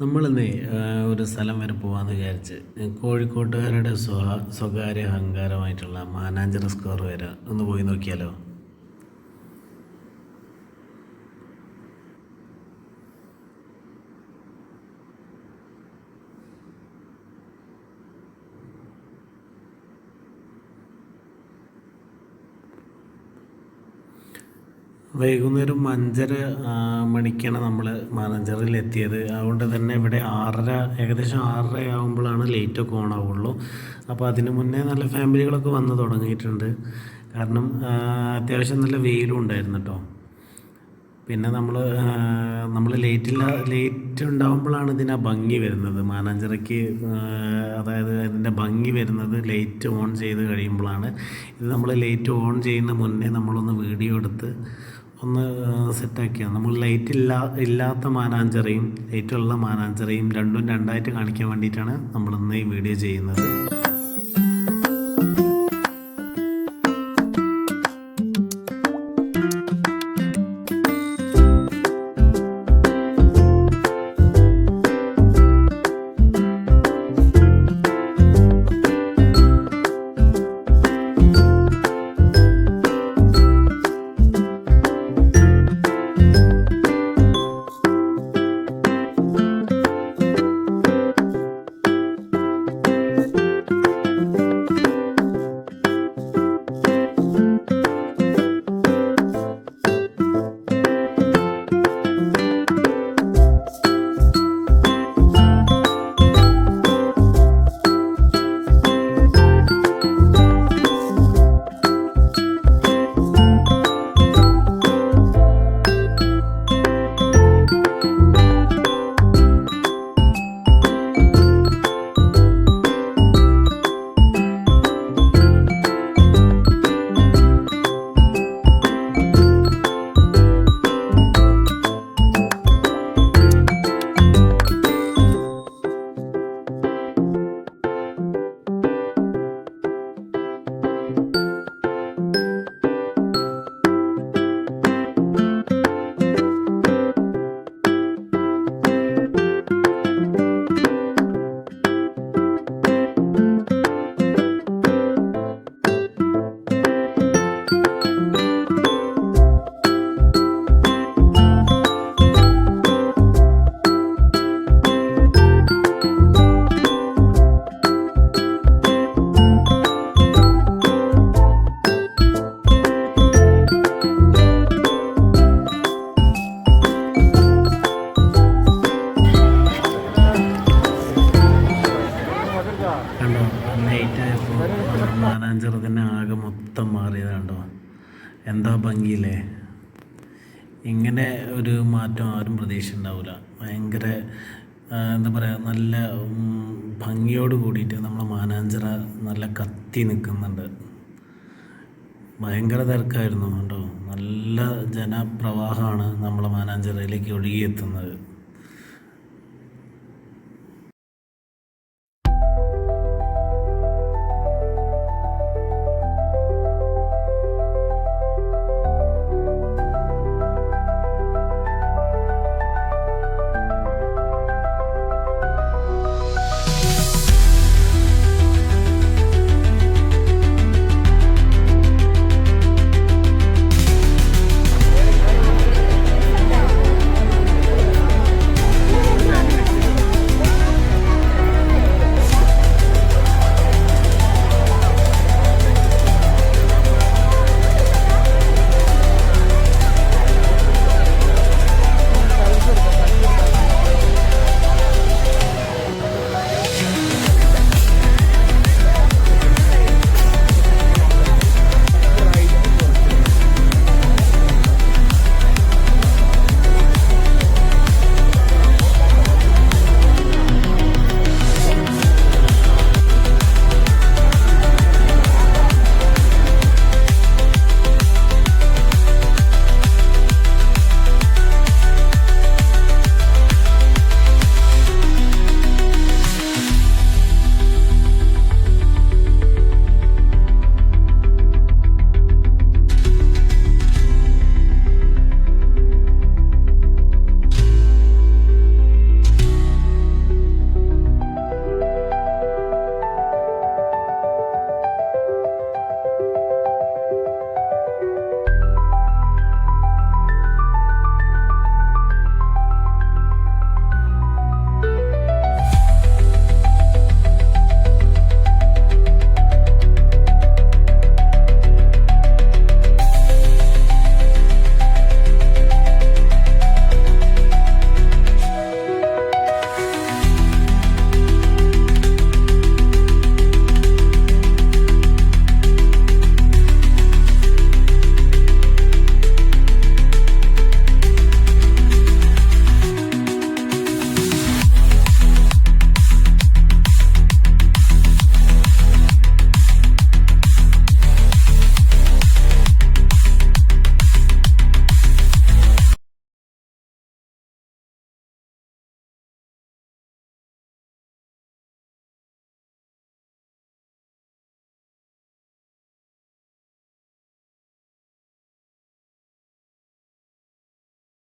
നമ്മളിന്നേ ഒരു സ്ഥലം വരെ പോകാമെന്ന് വിചാരിച്ച് കോഴിക്കോട്ടുകാരുടെ സ്വകാര്യ അഹങ്കാരമായിട്ടുള്ള മാനാഞ്ചിറ സ്ക്വയർ വരെ ഒന്ന് പോയി നോക്കിയാലോ? വൈകുന്നേരം 5:30 മണിക്കാണ് നമ്മൾ മാനാഞ്ചിറയിൽ എത്തിയത്. അതുകൊണ്ട് തന്നെ ഇവിടെ 6:30 ഏകദേശം 6:30 ആകുമ്പോഴാണ് ലൈറ്റൊക്കെ ഓൺ ആവുള്ളൂ. അപ്പോൾ അതിന് മുന്നേ നല്ല ഫാമിലികളൊക്കെ വന്ന് തുടങ്ങിയിട്ടുണ്ട്. കാരണം അത്യാവശ്യം നല്ല വെയിലും ഉണ്ടായിരുന്നു കേട്ടോ. പിന്നെ നമ്മൾ ലേറ്റ് ഉണ്ടാകുമ്പോഴാണ് ഇതിന് ഭംഗി വരുന്നത്. മാനാഞ്ചിറയ്ക്ക് അതായത് ഇതിൻ്റെ ഭംഗി വരുന്നത് ലൈറ്റ് ഓൺ ചെയ്ത് കഴിയുമ്പോഴാണ്. ഇത് നമ്മൾ ലൈറ്റ് ഓൺ ചെയ്യുന്ന മുന്നേ നമ്മളൊന്ന് വീഡിയോ എടുത്ത് ഒന്ന് സെറ്റാക്കിയാണ്. നമ്മൾ ഇല്ലാത്ത മാനാഞ്ചിറയും ലൈറ്റുള്ള മാനാഞ്ചിറയും രണ്ടും രണ്ടായിട്ട് കാണിക്കാൻ വേണ്ടിയിട്ടാണ് നമ്മളിന്ന് ഈ വീഡിയോ ചെയ്യുന്നത്. കണ്ടോ, നൈറ്റായപ്പോൾ മാനാഞ്ചിറ തന്നെ ആകെ മൊത്തം മാറിയത് കണ്ടോ. എന്താ ഭംഗിയില്ലേ. ഇങ്ങനെ ഒരു മാറ്റം ആരും പ്രതീക്ഷ ഉണ്ടാവില്ല. ഭയങ്കര എന്താ പറയുക, നല്ല ഭംഗിയോട് കൂടിയിട്ട് നമ്മളെ മാനാഞ്ചിറ നല്ല കത്തി നിൽക്കുന്നുണ്ട്. ഭയങ്കര തിരക്കായിരുന്നു കേട്ടോ. നല്ല ജനപ്രവാഹമാണ് നമ്മളെ മാനാഞ്ചിറയിലേക്ക് ഒഴുകിയെത്തുന്നത്.